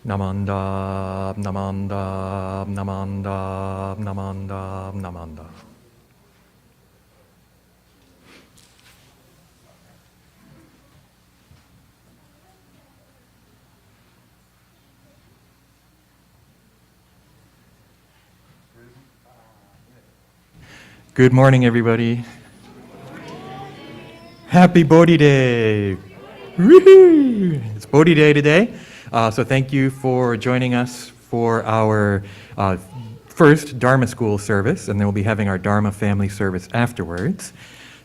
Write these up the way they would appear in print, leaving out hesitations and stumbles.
Namanda, namanda, namanda, namanda, namanda. Good morning, everybody. Happy Bodhi Day! Woohoo! It's Bodhi Day today, so thank you for joining us for our first Dharma School service, and then we'll be having our Dharma family service afterwards.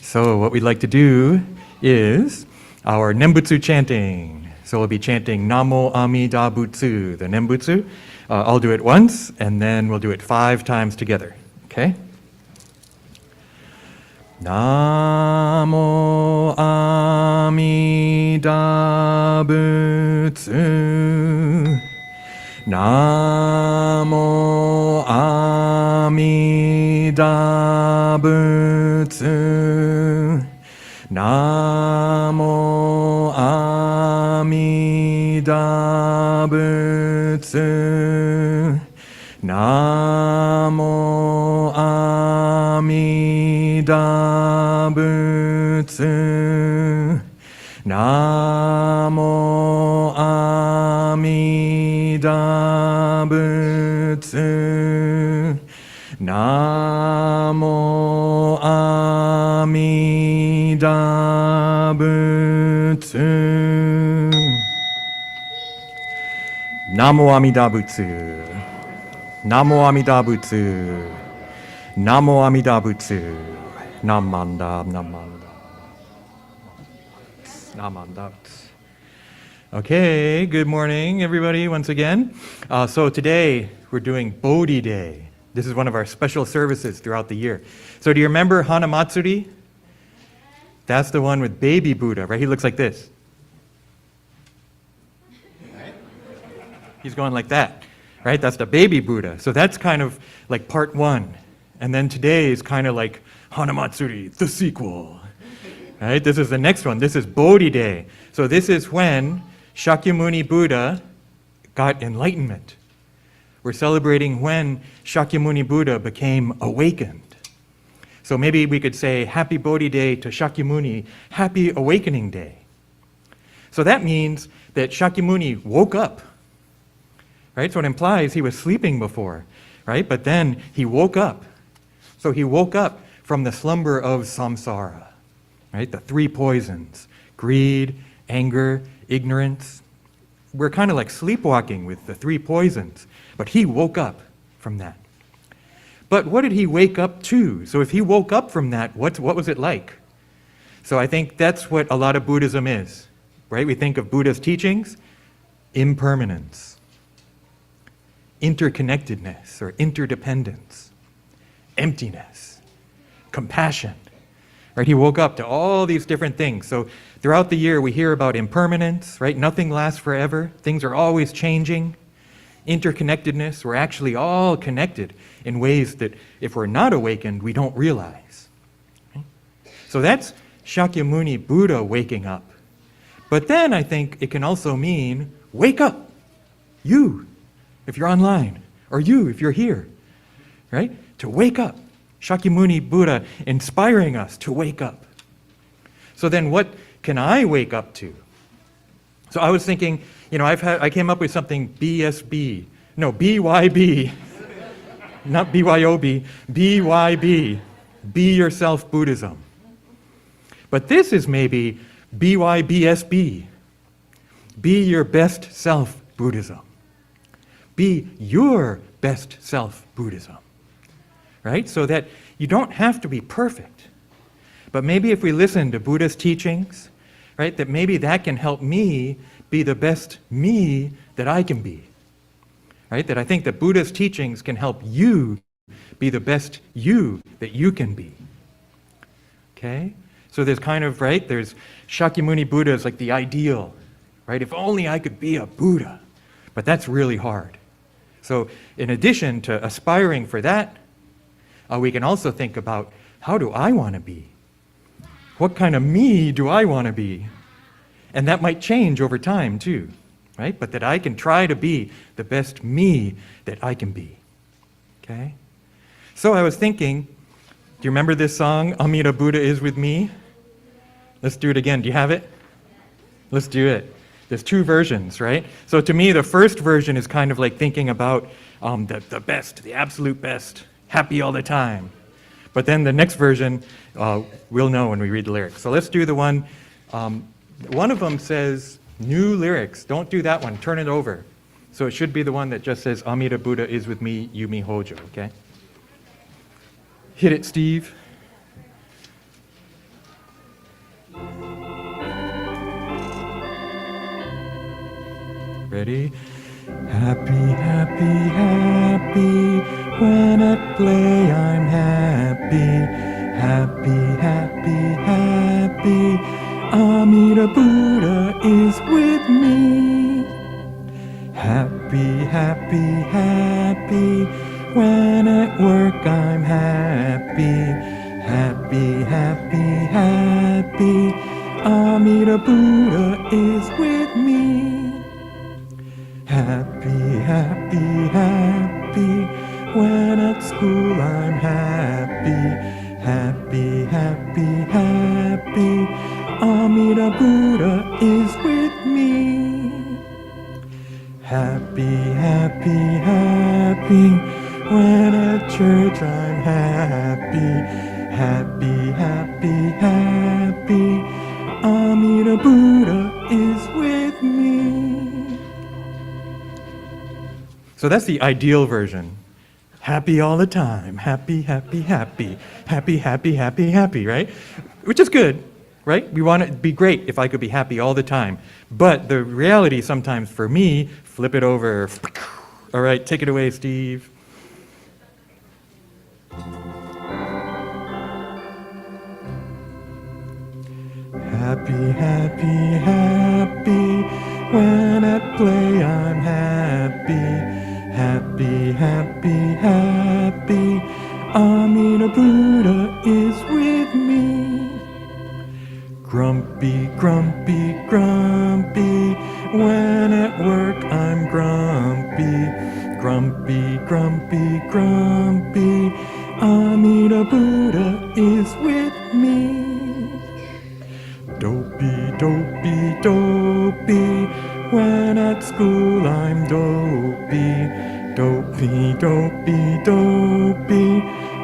So what we'd like to do is our Nembutsu Chanting. So we'll be chanting Namo Amida Butsu, the Nembutsu. I'll do it once, and then we'll do it 5 times together, okay? Namo Amida Butsu. Namo Amida Butsu. Namo Amida Butsu. Namo Amida Butsu. Namo Amida Butsu. Namo Amida Butsu. Namo Amida Butsu. Namo Amida Butsu. Namo Amida Butsu. Namanda, namanda. Namanda. Okay, good morning, everybody, once again. So today, we're doing Bodhi Day. This is one of our special services throughout the year. So do you remember Hanamatsuri? That's the one with baby Buddha, right? He looks like this. He's going like that, right? That's the baby Buddha. So that's kind of like part 1. And then today is kind of like Hanamatsuri, the sequel. Right? This is the next one. This is Bodhi Day. So this is when Shakyamuni Buddha got enlightenment. We're celebrating when Shakyamuni Buddha became awakened. So maybe we could say Happy Bodhi Day to Shakyamuni, Happy Awakening Day. So that means that Shakyamuni woke up. Right? So it implies he was sleeping before, right? But then he woke up. So he woke up from the slumber of samsara, right? The 3 poisons, greed, anger, ignorance. We're kind of like sleepwalking with the 3 poisons, but he woke up from that. But what did he wake up to? So if he woke up from that, what was it like? So I think that's what a lot of Buddhism is, right? We think of Buddha's teachings, impermanence, interconnectedness or interdependence, emptiness, compassion, right? He woke up to all these different things. So throughout the year we hear about impermanence, right? Nothing lasts forever. Things are always changing. Interconnectedness, we're actually all connected in ways that if we're not awakened, we don't realize. Okay? So that's Shakyamuni Buddha waking up. But then I think it can also mean, wake up, you, if you're online, or you, if you're here, right? To wake up. Shakyamuni Buddha inspiring us to wake up. So then what can I wake up to? So I was thinking, I came up with something BYB, not BYOB, BYB, Be Yourself Buddhism. But this is maybe BYBSB, Be Your Best Self Buddhism. Be your best self Buddhism, right? So that you don't have to be perfect. But maybe if we listen to Buddha's teachings, right, that maybe that can help me be the best me that I can be, right? That I think that Buddha's teachings can help you be the best you that you can be, okay? So there's kind of, right, there's Shakyamuni Buddha is like the ideal, right? If only I could be a Buddha, but that's really hard. So in addition to aspiring for that, we can also think about, how do I want to be? What kind of me do I want to be? And that might change over time too. right? But that I can try to be the best me that I can be, okay? So I was thinking, do you remember this song, Amida Buddha is with me? Let's do it again. Do you have it? Let's do it. There's two versions, right? So to me, the first version is kind of like thinking about the best, the absolute best, happy all the time. But then the next version, we'll know when we read the lyrics. So let's do the one of them says, new lyrics. Don't do that one. Turn it over. So it should be the one that just says, Amida Buddha is with me, Yumi Hojo, okay? Hit it, Steve. Ready? Happy, happy, happy, when at play I'm happy. Happy, happy, happy, Amida Buddha is with me. Happy, happy, happy, when at work I'm happy. Happy, happy, happy, Amida Buddha is with me. Happy, happy, happy, when at school I'm happy. Happy, happy, happy, Amida Buddha is with me. Happy, happy, happy, when at church I'm happy. Happy, happy, happy, Amida Buddha is with me. So that's the ideal version. Happy all the time. Happy, happy, happy. Happy, happy, happy, happy, right? Which is good, right? We want it to be great if I could be happy all the time. But the reality sometimes for me, flip it over. All right, take it away, Steve. Happy, happy, happy, when at play I'm happy. Happy, happy, happy, Amida Buddha is with me. Grumpy, grumpy, grumpy, when at work I'm grumpy. Grumpy, grumpy, grumpy, Amida Buddha is with me. Dopey, dopey, dopey, when at school I'm dopey. Dopey, dopey, dopey,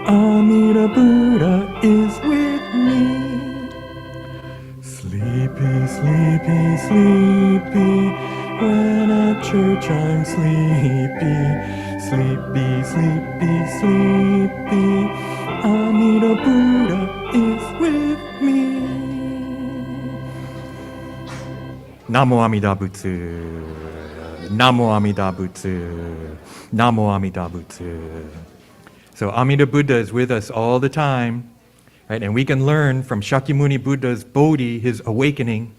Amida Buddha is with me. Sleepy, sleepy, sleepy, when at church I'm sleepy. Sleepy, sleepy, sleepy, Amida Buddha is with me. Namo Amida Butsu. Namo Amida Butsu. Namo Amida Butsu. So Amida Buddha is with us all the time, right? And we can learn from Shakyamuni Buddha's Bodhi, his awakening,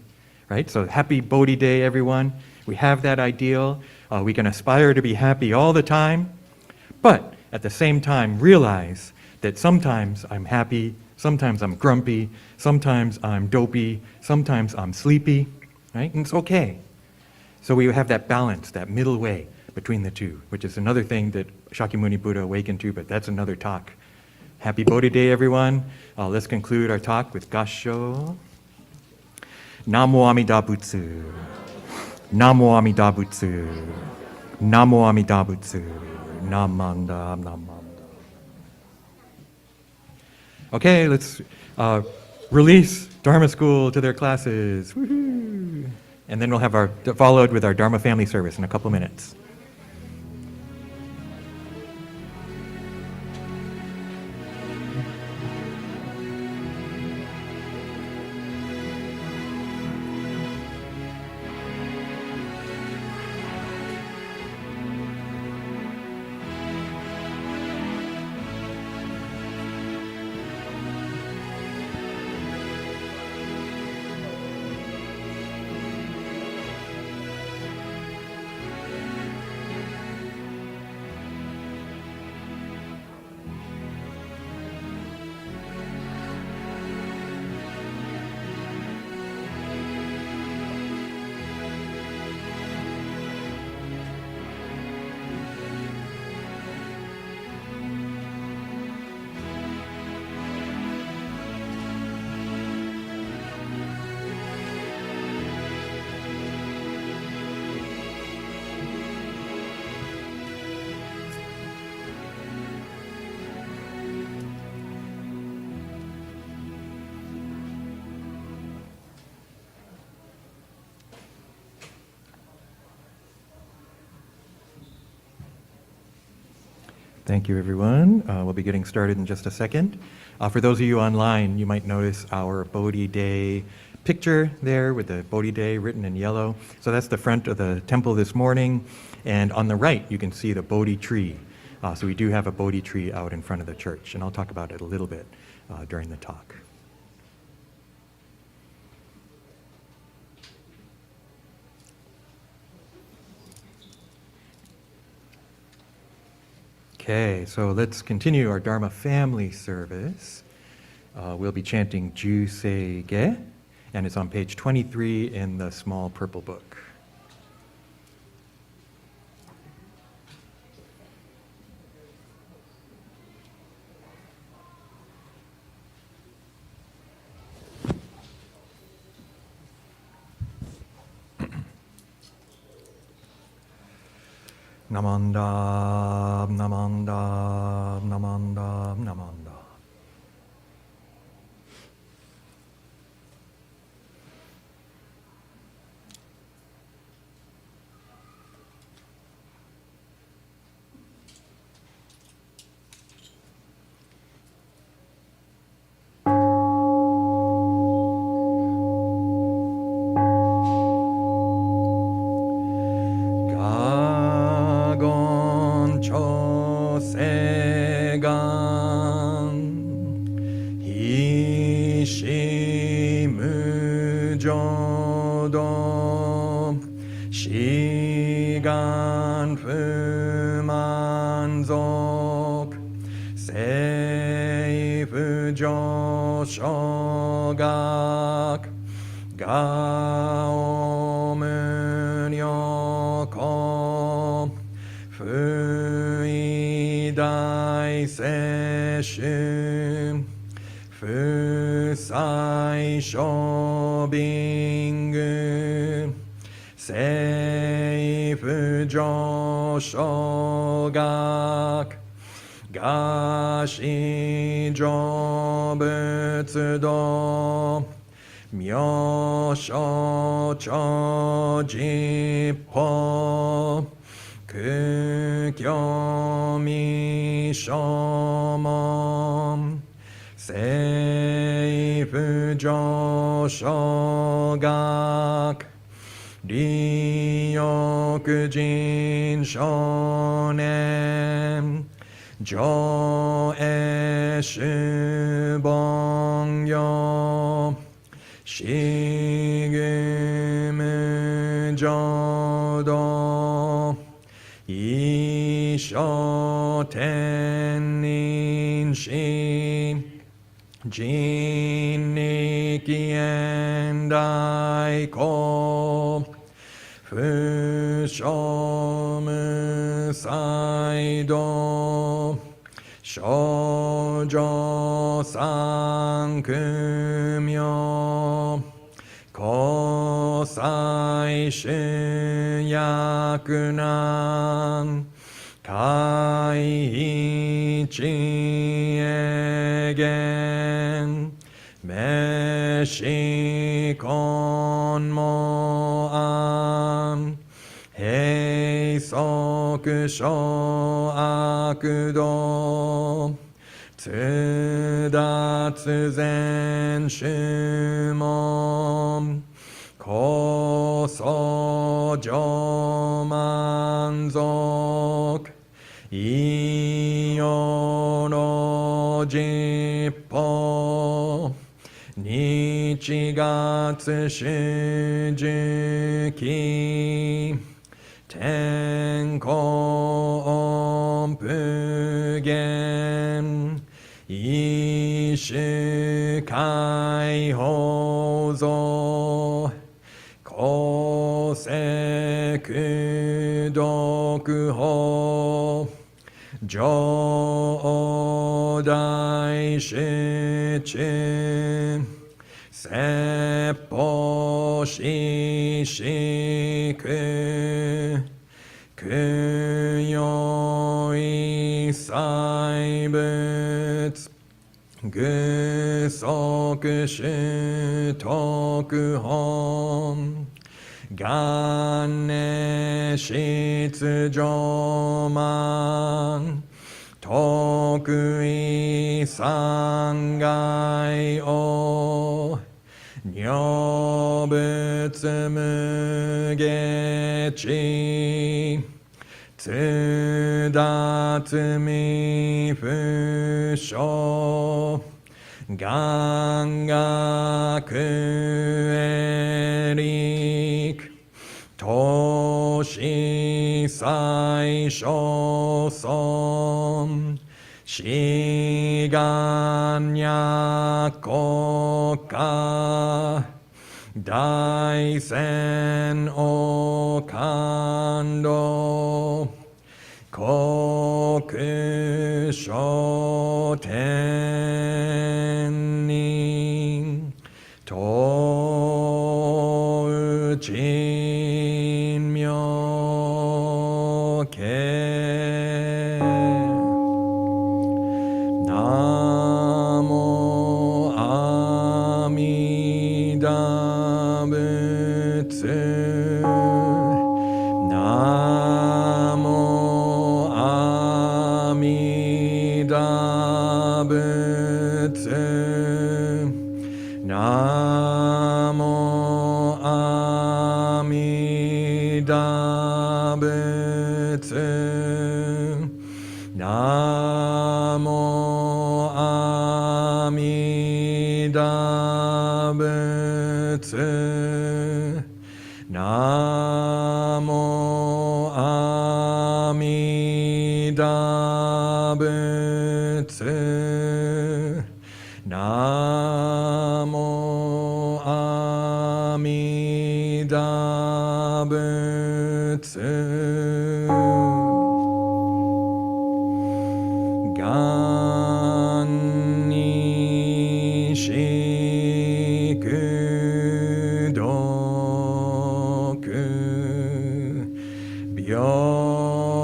right? So happy Bodhi Day, everyone. We have that ideal. We can aspire to be happy all the time, but at the same time realize that sometimes I'm happy, sometimes I'm grumpy, sometimes I'm dopey, sometimes I'm sleepy, right? And it's okay. So we have that balance, that middle way between the two, which is another thing that Shakyamuni Buddha awakened to, but that's another talk. Happy Bodhi Day, everyone. Let's conclude our talk with Gassho. Namo Amida Butsu. Namo Amida Butsu. Namo Amida Butsu. Namanda, namanda. Okay, let's release Dharma School to their classes. Woohoo! And then we'll have followed with our Dharma family service in a couple minutes. Thank you, everyone. We'll be getting started in just a second. For those of you online, you might notice our Bodhi Day picture there with the Bodhi Day written in yellow. So that's the front of the temple this morning. And on the right, you can see the Bodhi tree. So we do have a Bodhi tree out in front of the church, and I'll talk about it a little bit during the talk. Okay, so let's continue our Dharma family service. We'll be chanting Juseige, and it's on page 23 in the small purple book. Namanda, namanda, namanda, namanda. Shogak Gaomunyoko Fuidai Seshu Fusai Shobingu Seifu Joshogak Gashi Jobutsudo Myosho Chojipo Kukyo Mishomon Seifu Joshogak Ryokujin Shonen Jo Eshu Bongyo Shigumu Jodo Isho Tenin Shi Jinniki Endai Ko Fushomu Saido Shoujo Sankumyo Kosai Shunyakunan Kaiichi Egen Meshi Konmoan Heisoku Sho Akudo Tsudatsu Zen Shumon Koso Jomanzok Iyoro Jippo Nichigatsu Shujuki Tenko Ompugen Ishu Kaihozo Koseku Dokuho Jodai Shichu Seppo Shishiku Kuyo Isai Butsu Gusoku Shutoku Hon Ganne Shitsujoman Tokui sangai o Nembutsu mugechi Tsudatsumi fusho Gangaku erik Toshi sai shoson Shiganya koka Daisen okando Koku shoten ni Touchin myoke Namo Amida Butsu Namo Amida Butsu Namo Amida Butsu Namo Amida Butsu Namo Amida Butsu Namo Amida Butsu Ganni shikudoku Byodo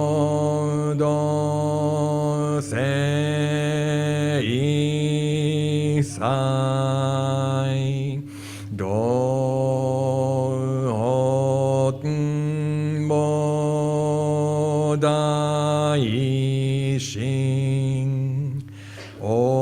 seisai Dohoten bodaishin Ojo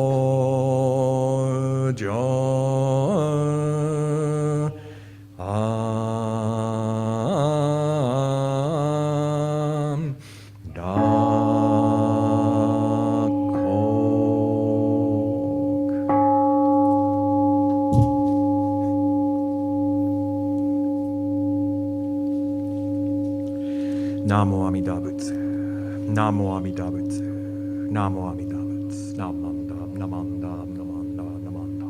Namo Amida Butsu, Namo Amida Butsu, Namo Amida Butsu, Namanda, Namanda, Namanda, Namanda.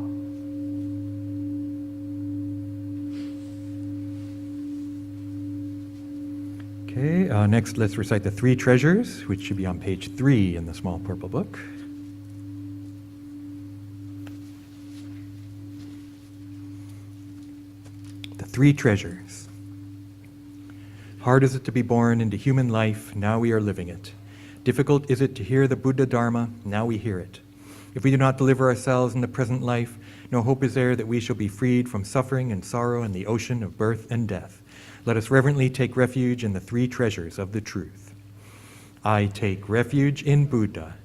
Okay, next let's recite the three treasures, which should be on page 3 in the small purple book. The three treasures. Hard is it to be born into human life, now we are living it. Difficult is it to hear the Buddha Dharma, now we hear it. If we do not deliver ourselves in the present life, no hope is there that we shall be freed from suffering and sorrow in the ocean of birth and death. Let us reverently take refuge in the three treasures of the truth. I take refuge in Buddha.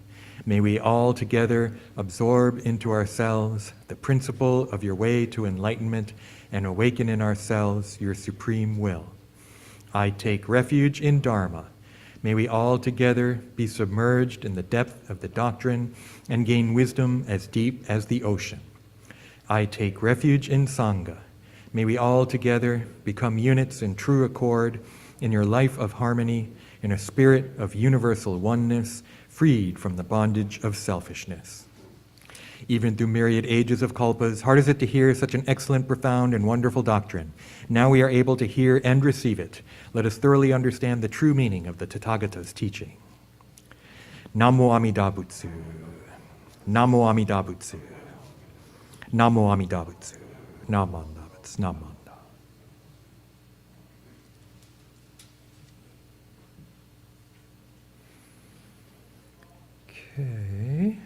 May we all together absorb into ourselves the principle of your way to enlightenment and awaken in ourselves your supreme will. I take refuge in Dharma. May we all together be submerged in the depth of the doctrine and gain wisdom as deep as the ocean. I take refuge in Sangha. May we all together become units in true accord in your life of harmony, in a spirit of universal oneness, freed from the bondage of selfishness. Even through myriad ages of kalpas, hard is it to hear such an excellent, profound, and wonderful doctrine. Now we are able to hear and receive it. Let us thoroughly understand the true meaning of the Tathagata's teaching. Namo Amida Butsu. Namo Amida Butsu. Namo Amida Butsu. Namanda Butsu. Namanda. Okay.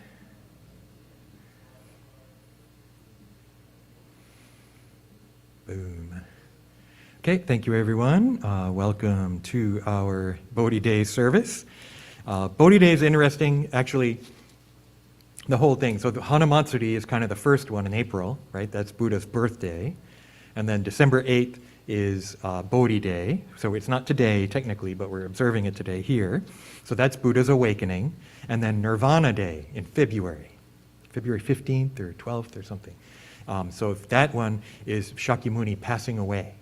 Boom. Okay, thank you everyone. Welcome to our Bodhi Day service. Bodhi Day is interesting, actually, the whole thing. So the Hanamatsuri is kind of the first one in April, right? That's Buddha's birthday. And then December 8th is Bodhi Day. So it's not today, technically, but we're observing it today here. So that's Buddha's awakening. And then Nirvana Day in February 15th or 12th or something. So that one is Shakyamuni passing away.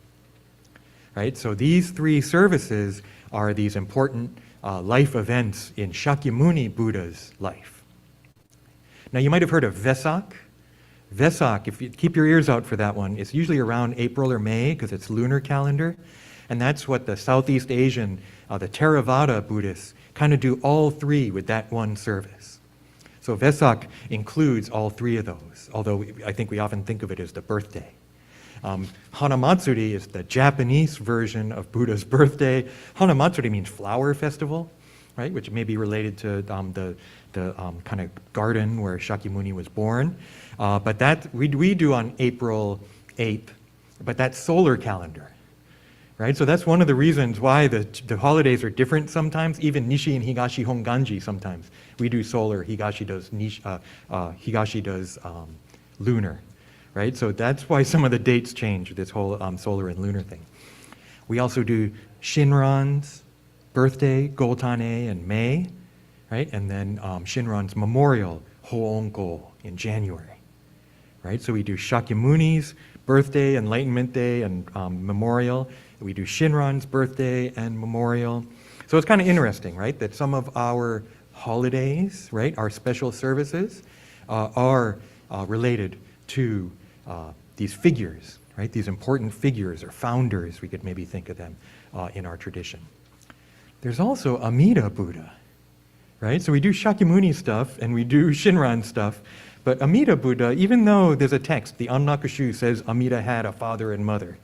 Right? So these three services are these important life events in Shakyamuni Buddha's life. Now you might have heard of Vesak. Vesak, if you keep your ears out for that one, it's usually around April or May because it's lunar calendar. And that's what the Southeast Asian, the Theravada Buddhists, kind of do all three with that one service. So Vesak includes all three of those, although I think we often think of it as the birthday. Hanamatsuri is the Japanese version of Buddha's birthday. Hanamatsuri means flower festival, right? Which may be related to the kind of garden where Shakyamuni was born. But that we do on April 8th, but that's solar calendar, right? So that's one of the reasons why the holidays are different sometimes, even Nishi and Higashi Honganji sometimes. We do solar, Higashi does lunar, right? So that's why some of the dates change, this whole solar and lunar thing. We also do Shinran's birthday, Gotane in May, right? And then Shinran's memorial, Hoonko, in January, right? So we do Shakyamuni's birthday, Enlightenment Day, and memorial. We do Shinran's birthday and memorial. So it's kind of interesting, right? That some of our holidays, right, our special services, are related to these figures, right? These important figures or founders, we could maybe think of them in our tradition. There's also Amida Buddha, right? So we do Shakyamuni stuff and we do Shinran stuff, but Amida Buddha, even though there's a text, the Annakushu says Amida had a father and mother,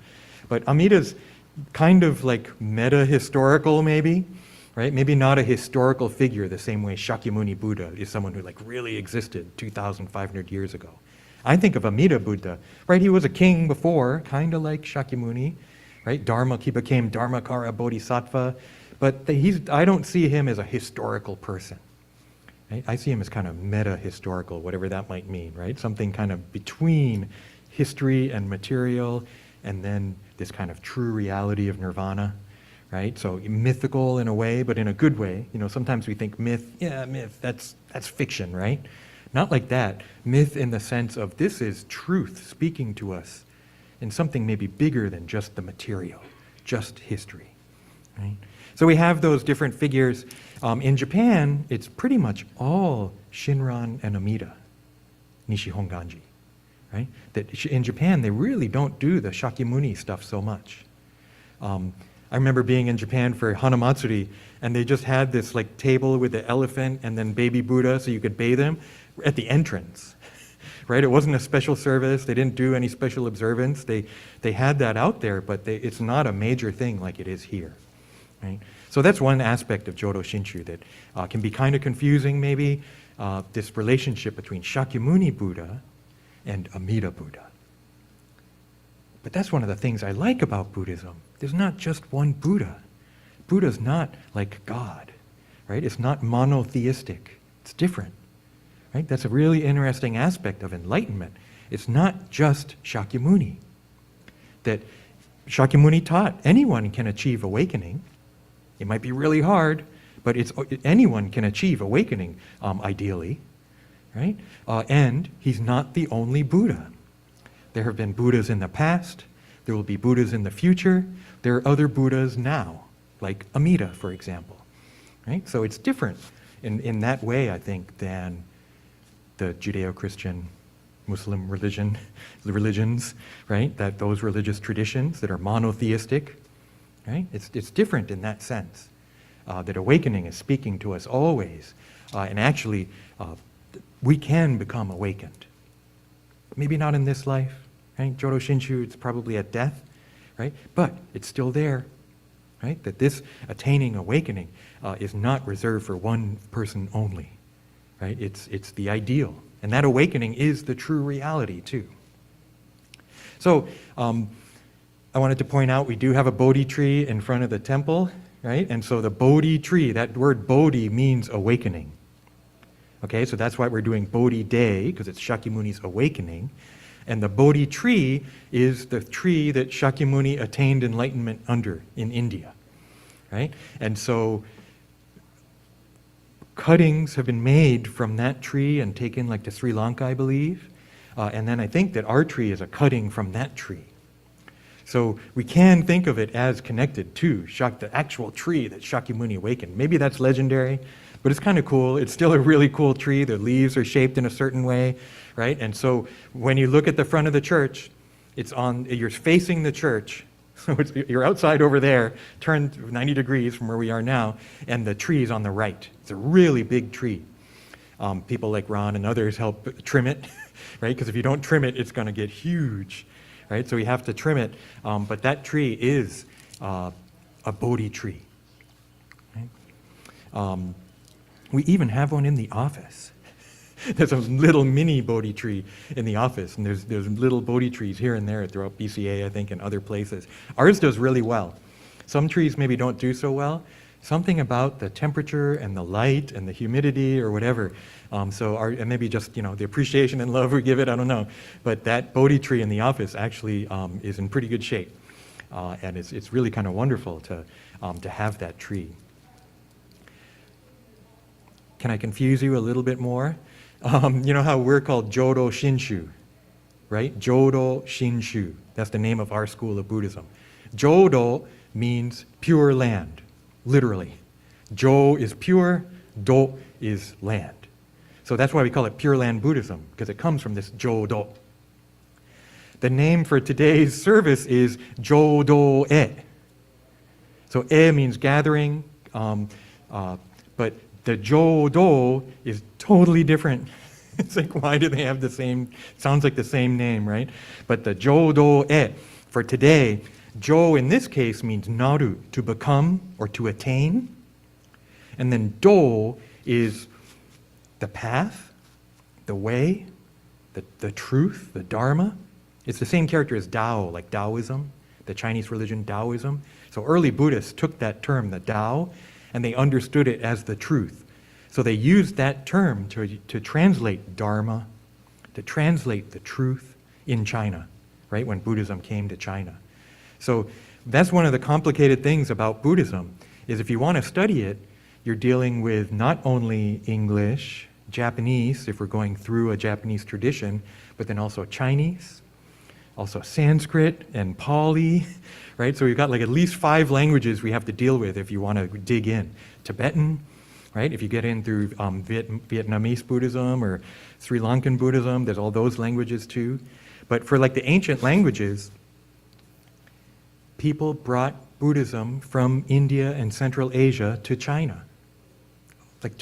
but Amida's kind of like meta-historical maybe, right? Maybe not a historical figure the same way Shakyamuni Buddha is someone who like really existed 2,500 years ago. I think of Amida Buddha, right? He was a king before, kind of like Shakyamuni, right? He became Dharmakara Bodhisattva, but I don't see him as a historical person. Right? I see him as kind of meta-historical, whatever that might mean, right? Something kind of between history and material, and then this kind of true reality of nirvana, right? So mythical in a way, but in a good way. You know, sometimes we think myth, that's fiction, right? Not like that. Myth in the sense of this is truth speaking to us in something maybe bigger than just the material, just history, right? So we have those different figures. In Japan, it's pretty much all Shinran and Amida, Nishi Honganji, right? That in Japan, they really don't do the Shakyamuni stuff so much. I remember being in Japan for Hanamatsuri, and they just had this like table with the elephant and then baby Buddha so you could bathe him at the entrance, right? It wasn't a special service. They didn't do any special observance. They had that out there, but it's not a major thing like it is here. Right? So that's one aspect of Jodo Shinshu that can be kind of confusing maybe, this relationship between Shakyamuni Buddha and Amida Buddha. But that's one of the things I like about Buddhism. There's not just one Buddha. Buddha's not like God, right? It's not monotheistic. It's different, right? That's a really interesting aspect of enlightenment. It's not just Shakyamuni. That Shakyamuni taught anyone can achieve awakening. It might be really hard, but anyone can achieve awakening, ideally, right? And he's not the only Buddha. There have been Buddhas in the past. There will be Buddhas in the future. There are other Buddhas now, like Amida, for example, right? So it's different in that way, I think, than the Judeo-Christian Muslim religions, right? That those religious traditions that are monotheistic, right? It's different in that sense. That awakening is speaking to us always. And actually, we can become awakened. Maybe not in this life, right? Jodo Shinshu, it's probably at death, right? But it's still there, right? That this attaining awakening is not reserved for one person only, right? It's the ideal. And that awakening is the true reality, too. So, I wanted to point out we do have a Bodhi tree in front of the temple, right? And so the Bodhi tree, that word Bodhi means awakening. Okay, so that's why we're doing Bodhi Day, because it's Shakyamuni's awakening. And the Bodhi tree is the tree that Shakyamuni attained enlightenment under in India, right? And so cuttings have been made from that tree and taken like to Sri Lanka, I believe. And then I think that our tree is a cutting from that tree. So we can think of it as connected to the actual tree that Shakyamuni awakened. Maybe that's legendary, but it's kind of cool. It's still a really cool tree. The leaves are shaped in a certain way, right? And so when you look at the front of the church, you're facing the church. So you're outside over there, turned 90 degrees from where we are now, and the tree is on the right. It's a really big tree. People like Ron and others help trim it, right? Because if you don't trim it, it's going to get huge, right? So we have to trim it. But that tree is a Bodhi tree. Right? We even have one in the office. There's a little mini Bodhi tree in the office, and there's little Bodhi trees here and there throughout BCA, I think, and other places. Ours does really well. Some trees maybe don't do so well. Something about the temperature and the light and the humidity or whatever. And maybe just the appreciation and love we give it, I don't know. But that Bodhi tree in the office actually is in pretty good shape, and it's really kind of wonderful to have that tree. Can I confuse you a little bit more? You know how we're called Jodo Shinshu, right? Jodo Shinshu. That's the name of our school of Buddhism. Jodo means pure land, literally. Jo is pure, Do is land. So that's why we call it Pure Land Buddhism, because it comes from this Jodo. The name for today's service is Jodo-e. So E means gathering, but the Jodo is totally different. It's like, why do they have the same, sounds like the same name, right? But the Jodo-e, for today, Jo in this case means naru, to become or to attain. And then Do is the path, the way, the truth, the Dharma. It's the same character as Tao, like Taoism, the Chinese religion Taoism. So early Buddhists took that term, the Tao, and they understood it as the truth. So they used that term to translate Dharma, to translate the truth in China, right, when Buddhism came to China. So that's one of the complicated things about Buddhism, is if you want to study it, you're dealing with not only English, Japanese, if we're going through a Japanese tradition, but then also Chinese, also Sanskrit and Pali, right? So we've got like at least 5 languages we have to deal with if you want to dig in. Tibetan, right? If you get in through Vietnamese Buddhism or Sri Lankan Buddhism, there's all those languages too. But for like the ancient languages, people brought Buddhism from India and Central Asia to China, like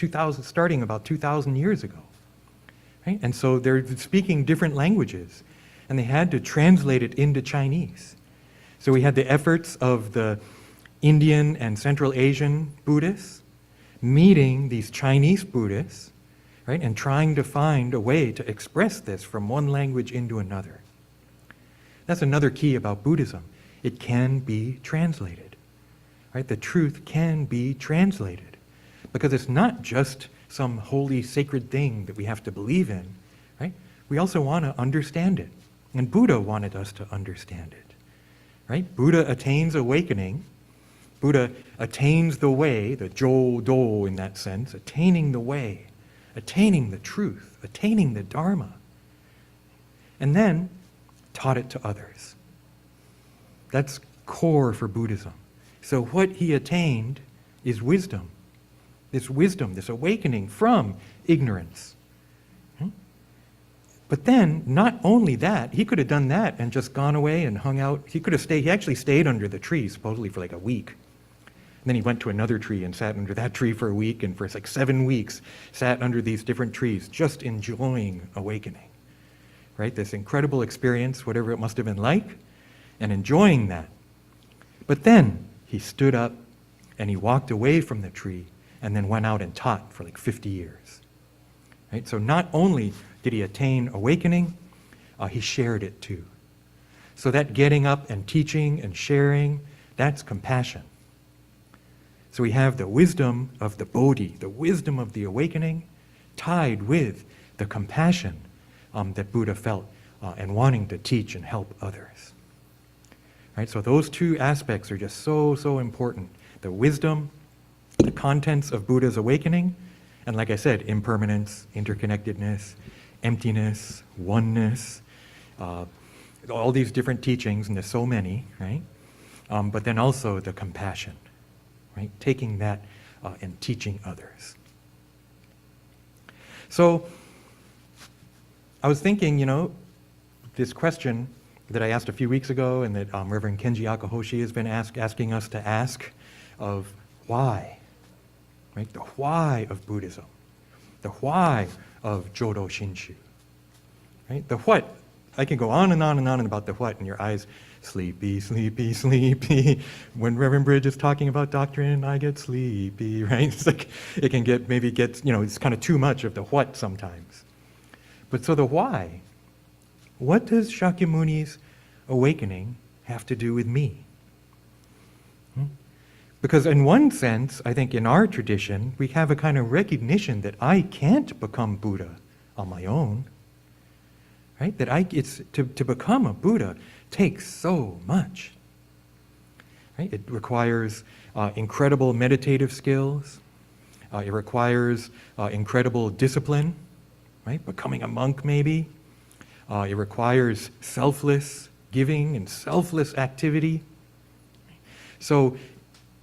starting about 2,000 years ago, right? And so they're speaking different languages, and they had to translate it into Chinese. So we had the efforts of the Indian and Central Asian Buddhists meeting these Chinese Buddhists, right, and trying to find a way to express this from one language into another. That's another key about Buddhism. It can be translated, right? The truth can be translated, because it's not just some holy, sacred thing that we have to believe in, right? We also want to understand it, and Buddha wanted us to understand it, right? Buddha attains awakening. Buddha attains the way, the Jodo in that sense, attaining the way, attaining the truth, attaining the Dharma, and then taught it to others. That's core for Buddhism. So what he attained is wisdom, this awakening from ignorance. But then, not only that, he could have done that and just gone away and hung out. He actually stayed under the tree, supposedly for like a week. And then he went to another tree and sat under that tree for a week, and for like 7 weeks, sat under these different trees, just enjoying awakening. Right? This incredible experience, whatever it must have been like, and enjoying that. But then he stood up and he walked away from the tree and then went out and taught for like 50 years. Right? So not only did he attain awakening, he shared it too. So that getting up and teaching and sharing, that's compassion. So we have the wisdom of the Bodhi, the wisdom of the awakening, tied with the compassion that Buddha felt and wanting to teach and help others. Right? So those two aspects are just so, so important. The wisdom, the contents of Buddha's awakening, and like I said, impermanence, interconnectedness, emptiness, oneness, all these different teachings, and there's so many, right? But then also the compassion, right? Taking that and teaching others. So I was thinking, this question that I asked a few weeks ago and that Reverend Kenji Akahoshi has been asking us to ask of why, right? The why of Buddhism, the why of Jodo Shinshu, right? The what, I can go on and on and on about the what, and your eyes sleepy, sleepy, sleepy. When Reverend Bridge is talking about doctrine, I get sleepy, right? It's like, it can get, it's kind of too much of the what sometimes. But so the why, what does Shakyamuni's awakening have to do with me? Because in one sense, I think in our tradition, we have a kind of recognition that I can't become Buddha on my own. Right? That to become a Buddha takes so much. Right? It requires incredible meditative skills. It requires incredible discipline, right? Becoming a monk, maybe. It requires selfless giving and selfless activity. So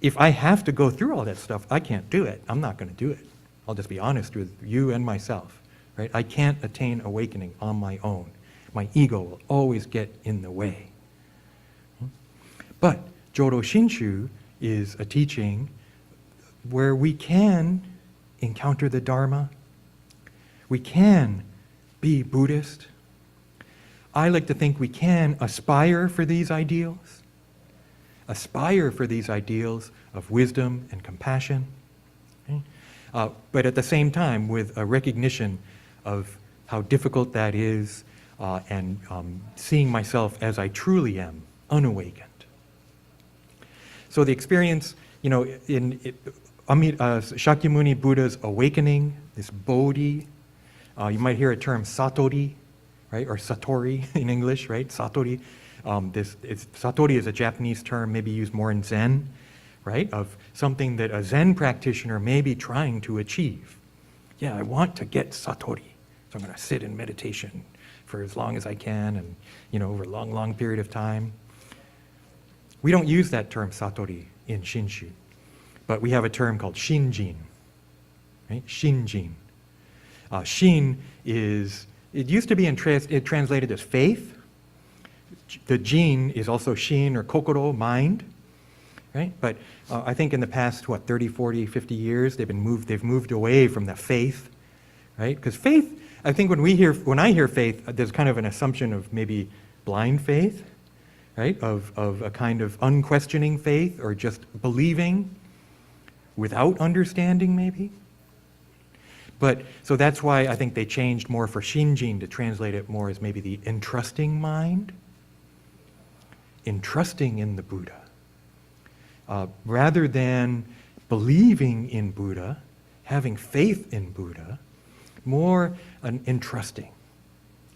if I have to go through all that stuff, I can't do it. I'm not going to do it. I'll just be honest with you and myself. Right? I can't attain awakening on my own. My ego will always get in the way. But Jodo Shinshu is a teaching where we can encounter the Dharma. We can be Buddhist. I like to think we can aspire for these ideals. Aspire for these ideals of wisdom and compassion. Okay? But at the same time, with a recognition of how difficult that is, and seeing myself as I truly am, unawakened. So the experience, in Shakyamuni Buddha's awakening, this Bodhi, you might hear a term satori, right, or satori in English, right, satori. Satori is a Japanese term, maybe used more in Zen, right, of something that a Zen practitioner may be trying to achieve. Yeah, I want to get satori, so I'm going to sit in meditation for as long as I can and, over a long, long period of time. We don't use that term satori in Shinshu, but we have a term called shinjin, right? Shinjin. Shin is, it used to be translated as faith. The jin is also shin or kokoro, mind, right? But I think in the past, 30, 40, 50 years, they've moved away from the faith, right? Because faith, I think when I hear faith, there's kind of an assumption of maybe blind faith, right? Of a kind of unquestioning faith or just believing without understanding maybe. But so that's why I think they changed more for Shinjin to translate it more as maybe the entrusting mind, entrusting in the Buddha, rather than believing in Buddha, having faith in Buddha, more an entrusting.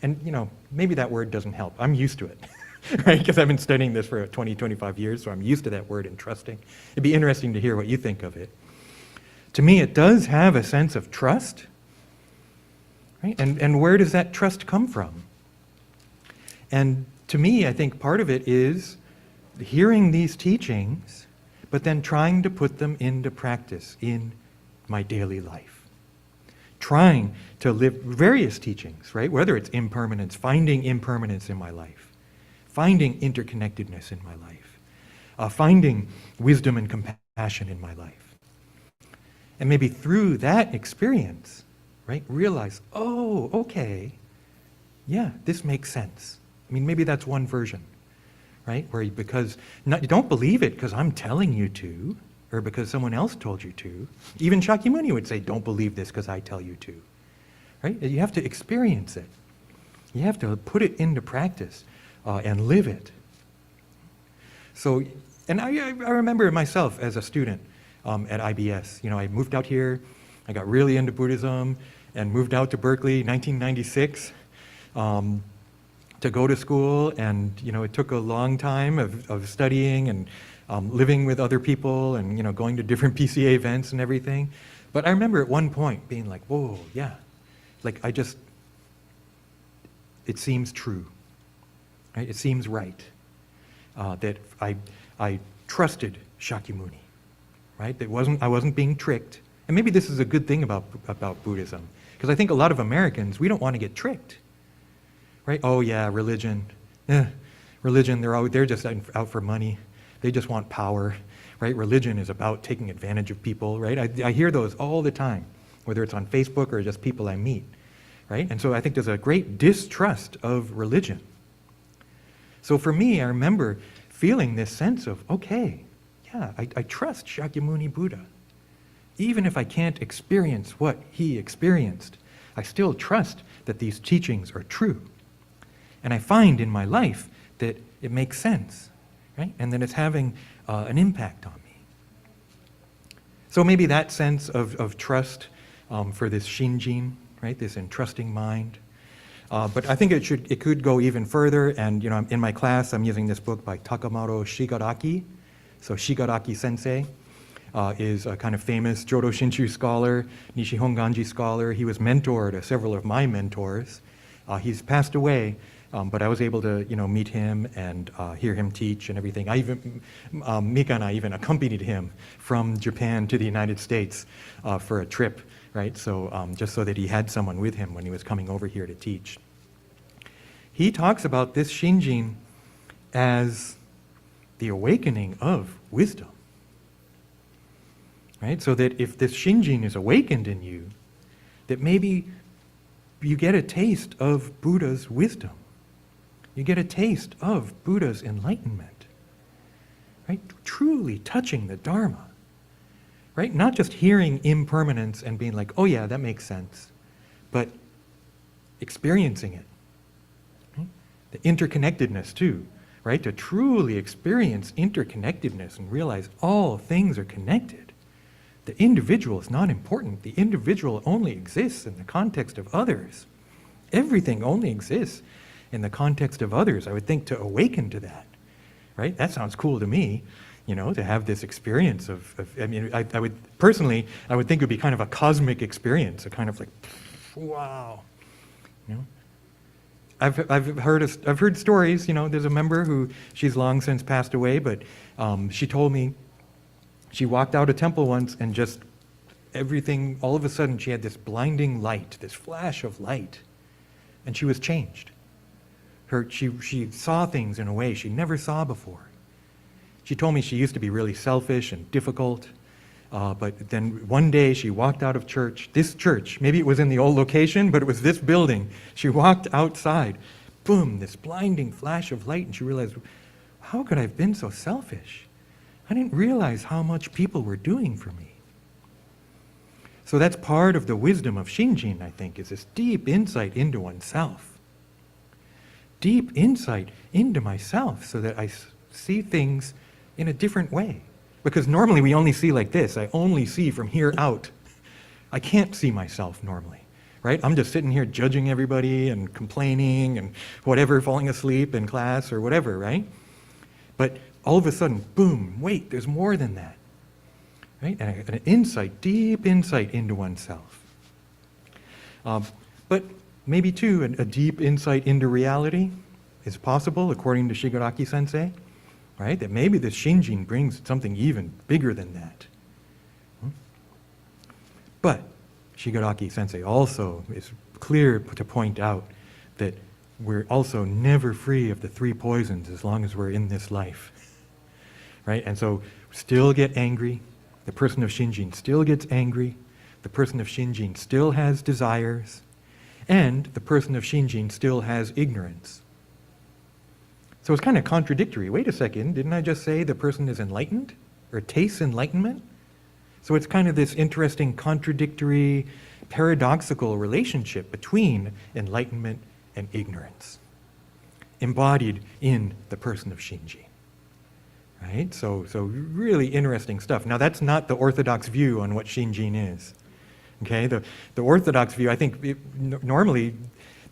And maybe that word doesn't help. I'm used to it, right? Because I've been studying this for 20, 25 years, so I'm used to that word entrusting. It'd be interesting to hear what you think of it. To me, it does have a sense of trust, right? And where does that trust come from? And to me, I think part of it is hearing these teachings, but then trying to put them into practice in my daily life. Trying to live various teachings, right? Whether it's impermanence, finding impermanence in my life, finding interconnectedness in my life, finding wisdom and compassion in my life. And maybe through that experience, right, realize, oh, okay, yeah, this makes sense. I mean, maybe that's one version, right? Where you don't believe it because I'm telling you to, or because someone else told you to. Even Shakyamuni would say, don't believe this because I tell you to, right? You have to experience it. You have to put it into practice and live it. So, and I remember myself as a student, at IBS. I moved out here, I got really into Buddhism, and moved out to Berkeley 1996 to go to school, and it took a long time of studying and living with other people and going to different PCA events and everything. But I remember at one point being like, whoa, yeah, like it seems true, right? It seems right that I trusted Shakyamuni, right? I wasn't being tricked. And maybe this is a good thing about Buddhism, because I think a lot of Americans, we don't want to get tricked, right? Oh yeah, religion, they're just out for money. They just want power, right? Religion is about taking advantage of people, right? I hear those all the time, whether it's on Facebook or just people I meet, right? And so I think there's a great distrust of religion. So for me, I remember feeling this sense of, okay, yeah, I trust Shakyamuni Buddha. Even if I can't experience what he experienced, I still trust that these teachings are true. And I find in my life that it makes sense, right? And that it's having an impact on me. So maybe that sense of trust for this Shinjin, right? This entrusting mind. But I think it could go even further. And in my class, I'm using this book by Takamaro Shigaraki. So Shigaraki Sensei is a kind of famous Jodo Shinshu scholar, Nishihon Ganji scholar. He was mentor to several of my mentors. He's passed away, but I was able to meet him and hear him teach and everything. Mika and I even accompanied him from Japan to the United States for a trip, right? So just so that he had someone with him when he was coming over here to teach. He talks about this Shinjin as the awakening of wisdom, right? So that if this Shinjin is awakened in you, that maybe you get a taste of Buddha's wisdom. You get a taste of Buddha's enlightenment, right? Truly touching the Dharma, right? Not just hearing impermanence and being like, oh yeah, that makes sense, but experiencing it. Right? The interconnectedness too, right? To truly experience interconnectedness and realize all things are connected. The individual is not important. The individual only exists in the context of others. Everything only exists in the context of others. I would think to awaken to that, right? That sounds cool to me, to have this experience I would personally, I would think it would be kind of a cosmic experience, a kind of like, wow, I've heard stories, there's a member who, she's long since passed away, but she told me she walked out a temple once and just everything, all of a sudden she had this blinding light, this flash of light, and she was changed. She saw things in a way she never saw before. She told me she used to be really selfish and difficult, but then one day she walked out of church, this church, maybe it was in the old location, but it was this building. She walked outside, boom, this blinding flash of light, and she realized, how could I have been so selfish? I didn't realize how much people were doing for me. So that's part of the wisdom of Shinjin, I think, is this deep insight into oneself. Deep insight into myself so that I see things in a different way. Because normally we only see like this. I only see from here out. I can't see myself normally, right? I'm just sitting here judging everybody and complaining and whatever, falling asleep in class or whatever, right? But all of a sudden, boom, wait, there's more than that, right? And an insight, deep insight into oneself. But maybe too, a deep insight into reality is possible, according to Shigaraki Sensei, right? That maybe the Shinjin brings something even bigger than that. But Shigaraki Sensei also is clear to point out that we're also never free of the three poisons as long as we're in this life, right? And so still get angry. The person of Shinjin still gets angry. The person of Shinjin still has desires. And the person of Shinjin still has ignorance. So it's kind of contradictory. Wait a second, didn't I just say the person is enlightened or tastes enlightenment? So it's kind of this interesting, contradictory, paradoxical relationship between enlightenment and ignorance, embodied in the person of Shinjin. right? So really interesting stuff. Now, that's not the orthodox view on what Shinjin is. Okay, the orthodox view, I think, normally,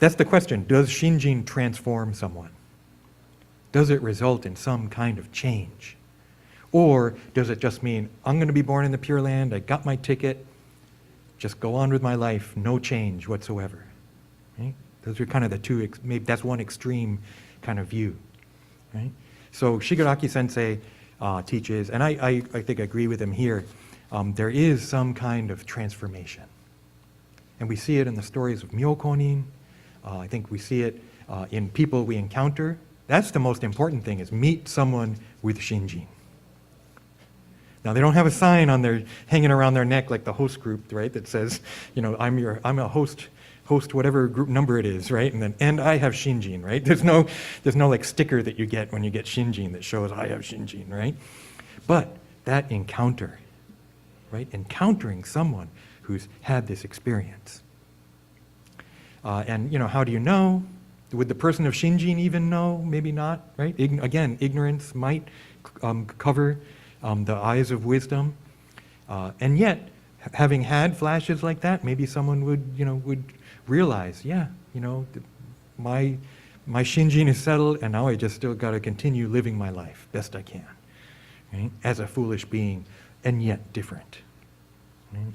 that's the question. Does Shinjin transform someone? Does it result in some kind of change? Or does it just mean, I'm going to be born in the Pure Land, I got my ticket, just go on with my life, no change whatsoever? Right? Those are kind of the two, maybe that's one extreme kind of view. Right? So Shigaraki Sensei teaches, and I think I agree with him here, there is some kind of transformation. And we see it in the stories of Myokonin. I think we see it in people we encounter. That's the most important thing, is meet someone with Shinjin. Now, they don't have a sign on their, hanging around their neck like the host group, right, that says, you know, I'm a host whatever group number it is, right? And I have Shinjin, right? There's no like sticker that you get when you get Shinjin that shows I have Shinjin, right? But that encounter, right? Encountering someone who's had this experience. And, you know, how do you know? Would the person of Shinjin even know? Maybe not, right? Again, ignorance might cover the eyes of wisdom. And yet, having had flashes like that, maybe someone would realize, yeah, you know, my Shinjin is settled, and now I just still got to continue living my life best I can, right? As a foolish being, and yet different. Right?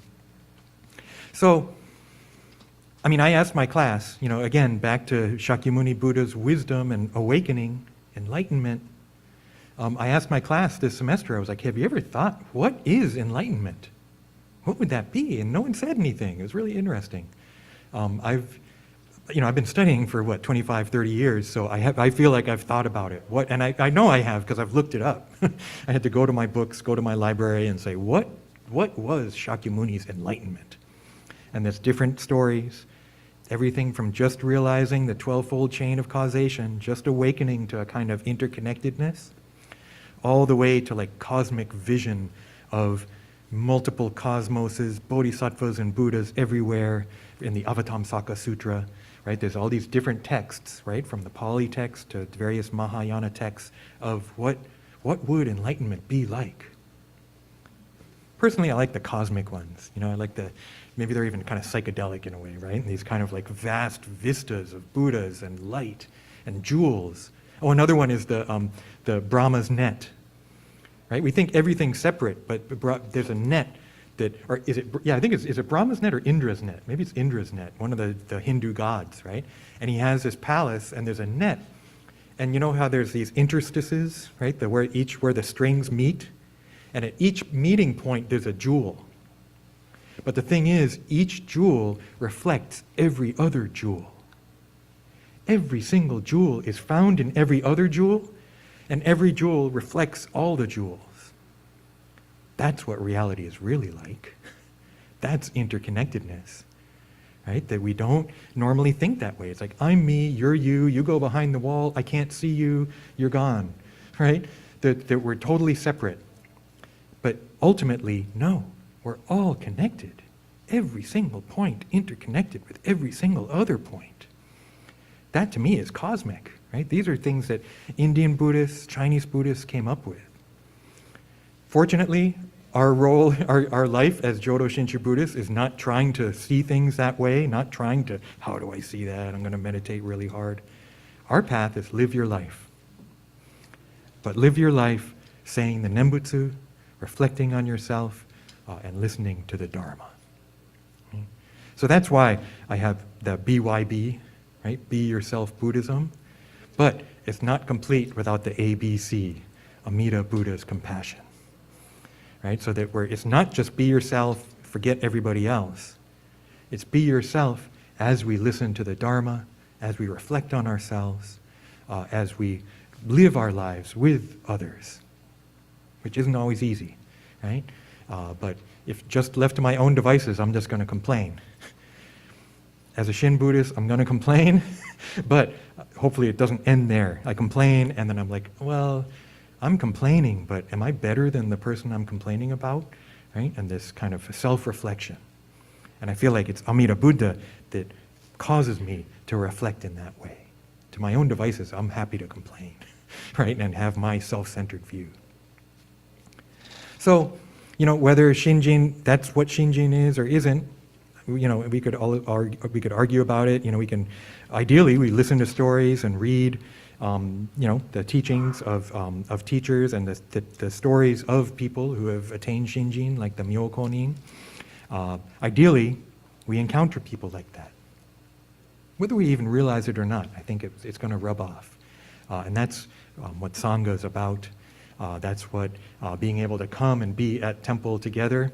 So, I mean, I asked my class, you know, again, back to Shakyamuni Buddha's wisdom and awakening, enlightenment. I asked my class this semester, I was like, have you ever thought, what is enlightenment? What would that be? And no one said anything. It was really interesting. I've been studying for 25, 30 years, so I feel like I've thought about it. And I know I have, because I've looked it up. I had to go to my books, go to my library, and say, what was Shakyamuni's enlightenment? And there's different stories, everything from just realizing the 12-fold chain of causation, just awakening to a kind of interconnectedness, all the way to like cosmic vision of multiple cosmoses, bodhisattvas and Buddhas everywhere in the Avatamsaka Sutra, right? There's all these different texts, right? From the Pali text to various Mahayana texts of what would enlightenment be like? Personally, I like the cosmic ones. You know, I like maybe they're even kind of psychedelic in a way, right? And these kind of like vast vistas of Buddhas and light and jewels. Oh, another one is the Brahma's net, right? We think everything's separate, but there's a net that, or is it Brahma's net or Indra's net? Maybe it's Indra's net, one of the Hindu gods, right? And he has this palace, and there's a net. And you know how there's these interstices, right? Where the strings meet? And at each meeting point, there's a jewel. But the thing is, each jewel reflects every other jewel. Every single jewel is found in every other jewel, and every jewel reflects all the jewels. That's what reality is really like. That's interconnectedness, right? That we don't normally think that way. It's like, I'm me, you're you go behind the wall, I can't see you, you're gone, right? That we're totally separate. But ultimately, no, we're all connected. Every single point interconnected with every single other point. That to me is cosmic, right? These are things that Indian Buddhists, Chinese Buddhists came up with. Fortunately, our role, our life as Jodo Shinshu Buddhists is not trying to see things that way, not trying to, how do I see that? I'm going to meditate really hard. Our path is live your life. But live your life saying the Nembutsu, reflecting on yourself, and listening to the Dharma. Okay? So that's why I have the BYB, right? Be Yourself Buddhism. But it's not complete without the ABC, Amida Buddha's compassion. Right? So that it's not just be yourself, forget everybody else. It's be yourself as we listen to the Dharma, as we reflect on ourselves, as we live our lives with others, which isn't always easy, right? But if just left to my own devices, I'm just going to complain. As a Shin Buddhist, I'm going to complain, but hopefully it doesn't end there. I complain, and then I'm like, well, I'm complaining, but am I better than the person I'm complaining about? Right? And this kind of self-reflection. And I feel like it's Amida Buddha that causes me to reflect in that way. To my own devices, I'm happy to complain, right? And have my self-centered view. So, whether Shinjin, that's what Shinjin is or isn't, we could argue about it. Ideally, we listen to stories and read, the teachings of teachers and the stories of people who have attained Shinjin, like the Myokonin. Ideally, we encounter people like that. Whether we even realize it or not, I think it's going to rub off. And that's what Sangha is about. That's what being able to come and be at temple together,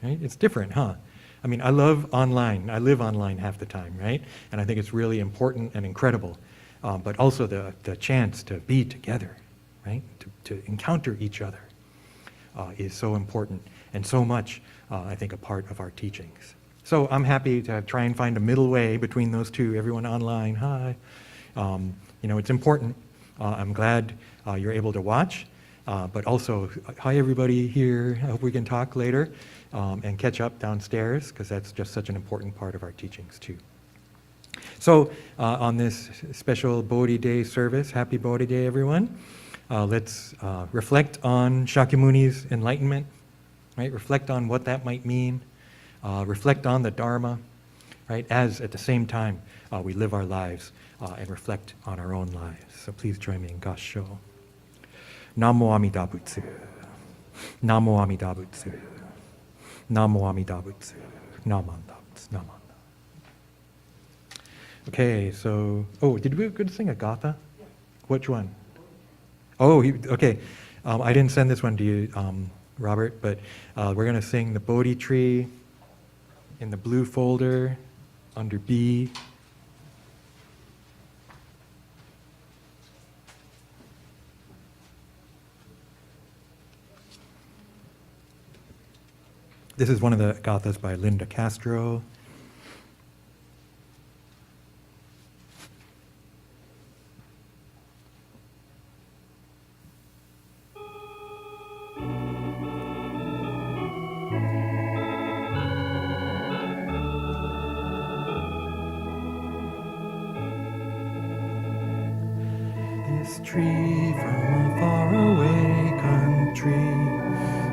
right? It's different, huh? I mean, I love online. I live online half the time, right? And I think it's really important and incredible. But also the chance to be together, right? To encounter each other is so important and so much, I think, a part of our teachings. So I'm happy to try and find a middle way between those two. Everyone online, hi. It's important. I'm glad you're able to watch, but also, hi everybody here. I hope we can talk later and catch up downstairs, because that's just such an important part of our teachings too. So on this special Bodhi Day service, happy Bodhi Day everyone, let's reflect on Shakyamuni's enlightenment, right? Reflect on what that might mean. Reflect on the Dharma, right? As at the same time we live our lives and reflect on our own lives. So please join me in Kansho. Namo Amida Butsu. Namo Amida Butsu. Namo Amida Butsu. Namanda Butsu. Namanda. Okay, so, did we go to sing a Gatha? Yeah. Which one? Oh, okay. I didn't send this one to you, Robert, but we're going to sing the Bodhi tree in the blue folder under B. This is one of the Gathas by Linda Castro. This tree from a faraway country,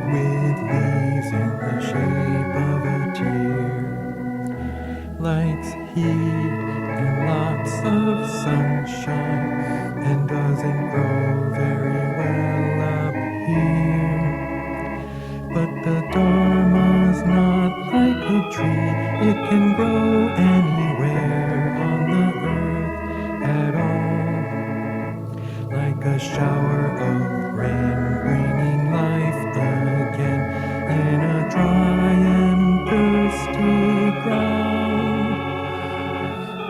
with leaves in the shape of a tear, likes heat and lots of sunshine, and doesn't grow very well up here. But the Dharma's not like a tree, it can grow anywhere on the earth at all, like a shower of rain bringing life again in a dry and thirsty ground.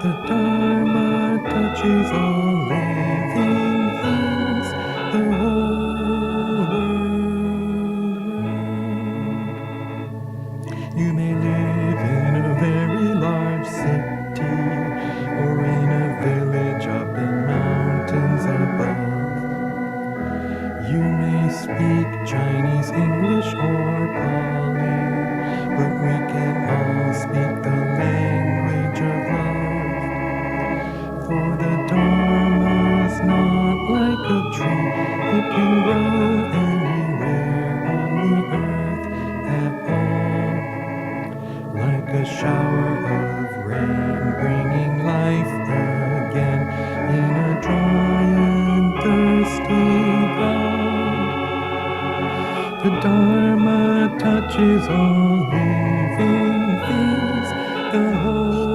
The Dharma touches all living things, the whole world round. You may live in a very large city, or in a village up in mountains above. You may speak Chinese, English, or Pali, but we can all speak the language of love. For the Dharma's not like a tree, it can grow anywhere on the earth at all, like a shower of rain bringing life again in a dry and thirsty ground. The Dharma touches all living things, the whole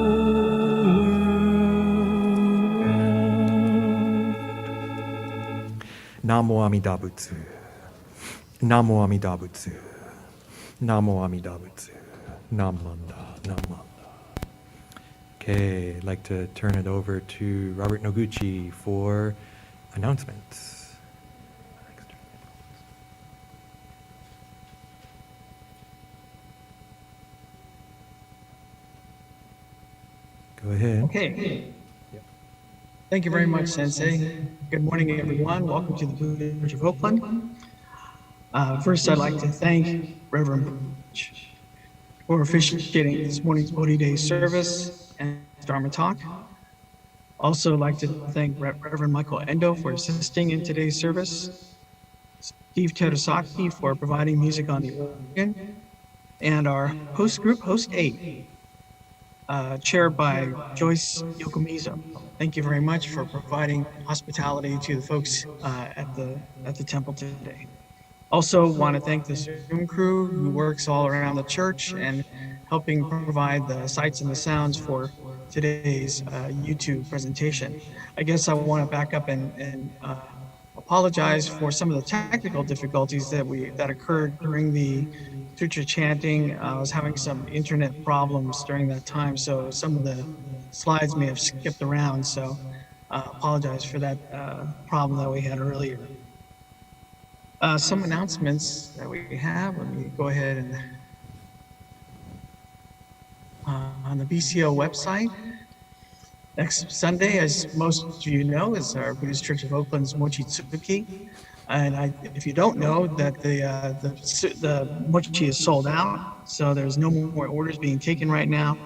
world round. Namo Amida Butsu. Namo Amida Butsu. Namo Amida Butsu. Namanda. Namanda. Okay, I'd like to turn it over to Robert Noguchi for announcements. Go ahead. Okay. Thank you very much, Sensei. Good morning, everyone. Welcome to the Buddha Church of Oakland. First, I'd like to thank Reverend for officiating this morning's Bodhi Day service and Dharma Talk. Also, I'd like to thank Reverend Michael Endo for assisting in today's service. Steve Terusaki for providing music on the organ, and our host group, Host 8, chaired by Joyce Yokomizo. Thank you very much for providing hospitality to the folks at the temple today. Also want to thank the Zoom crew who works all around the church and helping provide the sights and the sounds for today's YouTube presentation. I guess I want to back up and apologize for some of the technical difficulties that occurred during the Sutra chanting. I was having some internet problems during that time, so some of the slides may have skipped around. So apologize for that problem that we had earlier. Some announcements that we have. Let me go ahead and on the BCO website. Next Sunday, as most of you know, is our Buddhist Church of Oakland's Mochitsuki. And if you don't know, that the mochi is sold out, so there's no more orders being taken right now.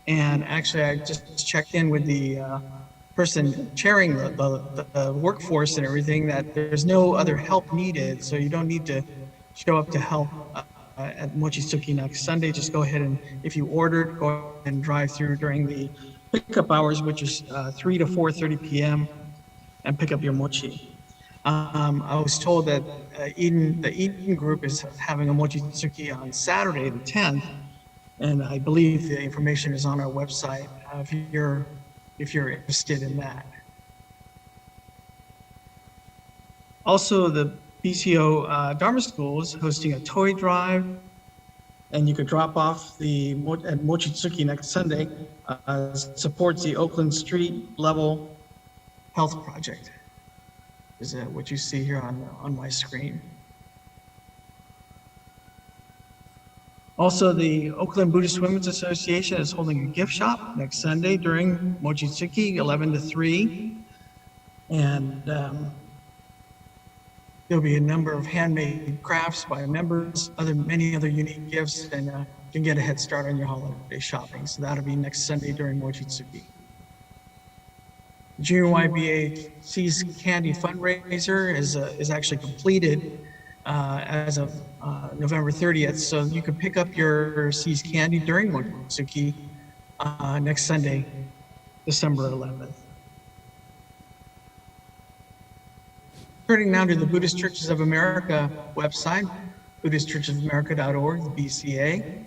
And actually, I just checked in with the person chairing the workforce and everything, that there's no other help needed, so you don't need to show up to help at Mochitsuki next Sunday. Just go ahead and, if you ordered, go ahead and drive through during the pickup hours, which is 3 to 4:30 p.m., and pick up your mochi. I was told that the Eden group is having a Mochitsuki on Saturday the 10th, and I believe the information is on our website if you're interested in that. Also, the BCO Dharma School is hosting a toy drive, and you could drop off at Mochitsuki next Sunday. Supports the Oakland Street Level Health Project. Is that what you see here on my screen? Also, the Oakland Buddhist Women's Association is holding a gift shop next Sunday during Mochitsuki, 11 to 3. And there'll be a number of handmade crafts by members, many other unique gifts, and you can get a head start on your holiday shopping. So that'll be next Sunday during Mochitsuki. Junior YBA Seas Candy fundraiser is actually completed as of November 30th. So you can pick up your Seas Candy during Mochitsuki next Sunday, December 11th. Turning now to the Buddhist Churches of America website, BuddhistChurchesofAmerica.org, the BCA.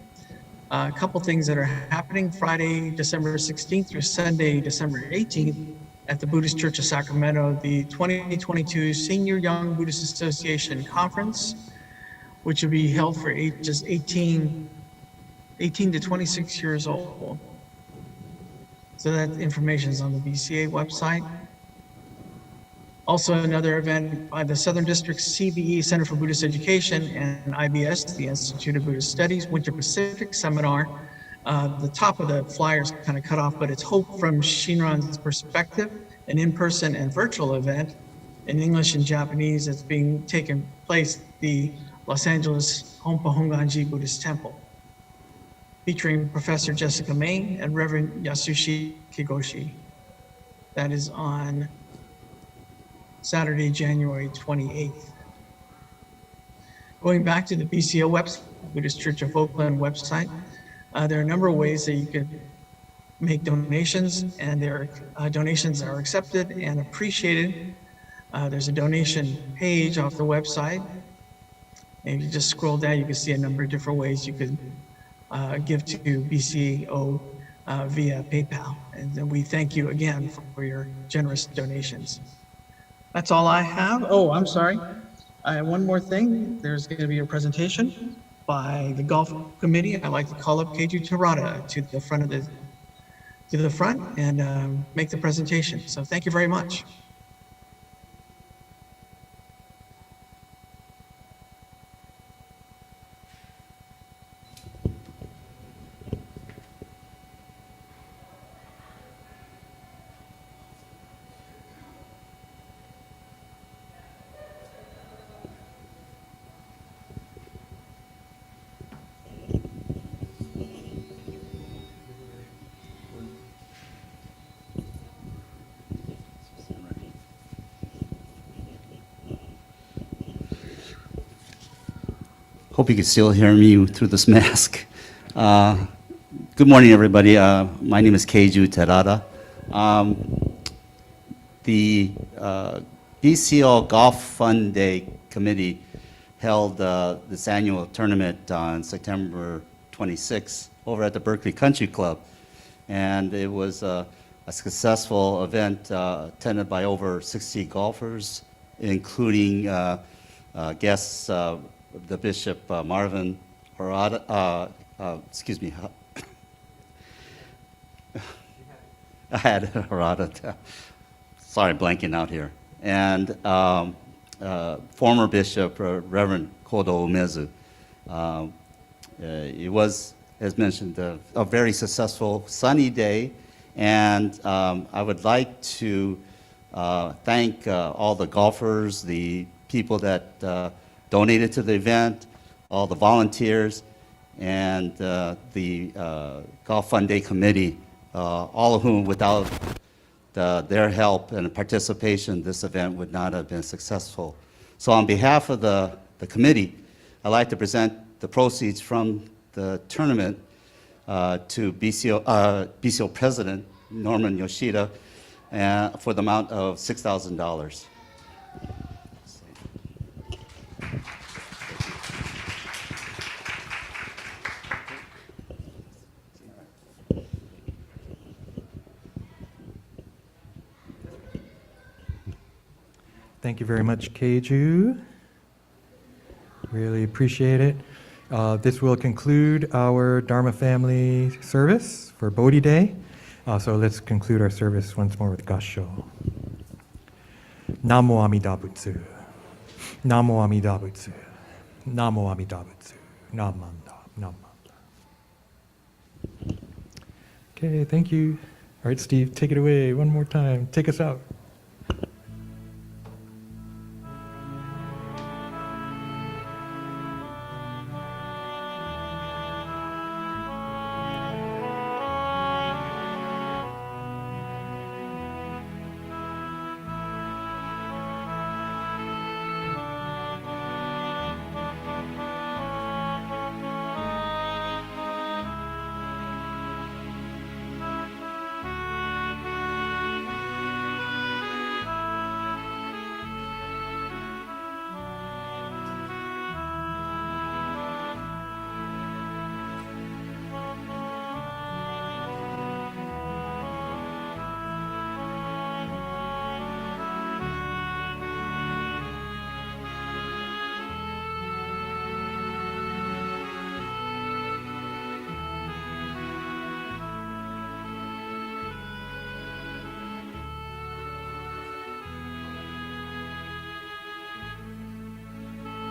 A couple things that are happening Friday, December 16th through Sunday, December 18th at the Buddhist Church of Sacramento, the 2022 Senior Young Buddhist Association Conference, which will be held for ages 18 to 26 years old. So that information is on the BCA website. Also, another event by the Southern District CBE, Center for Buddhist Education, and IBS, the Institute of Buddhist Studies, Winter Pacific Seminar. The top of the flyer is kind of cut off, but it's Hope from Shinran's Perspective, an in-person and virtual event in English and Japanese that's being taken place at the Los Angeles Honpa Honganji Buddhist Temple, featuring Professor Jessica May and Reverend Yasushi Kigoshi. That is on Saturday, January 28th. Going back to the BCO website, Buddhist Church of Oakland website, there are a number of ways that you could make donations, and their donations are accepted and appreciated. There's a donation page off the website, and if you just scroll down, you can see a number of different ways you could give to BCO via PayPal. And we thank you again for your generous donations. That's all I have. Oh, I'm sorry. One more thing. There's going to be a presentation by the golf committee. I'd like to call up Keiju Terada to the front and make the presentation. So thank you very much. Hope you can still hear me through this mask. Good morning, everybody. My name is Keiju Terada. The BCO Golf Fund Day Committee held this annual tournament on September 26th over at the Berkeley Country Club. And it was a successful event attended by over 60 golfers, including guests, the Bishop Marvin Harada, excuse me, I had Harada, sorry, blanking out here, and former Bishop Reverend Kodo Umezu. It was, as mentioned, a very successful sunny day, and I would like to thank all the golfers, the people that donated to the event, all the volunteers, and the Golf Fund Day Committee, all of whom, without their help and participation, this event would not have been successful. So on behalf of the committee, I'd like to present the proceeds from the tournament to BCO President Norman Yoshida for the amount of $6,000. Thank you very much, Keiju. Really appreciate it. This will conclude our Dharma family service for Bodhi Day. So let's conclude our service once more with Kansho. Namo Amida Butsu. Namo Amida Butsu. Namo Amida Butsu. Namanda. Namanda. Okay, thank you. All right, Steve, take it away one more time. Take us out.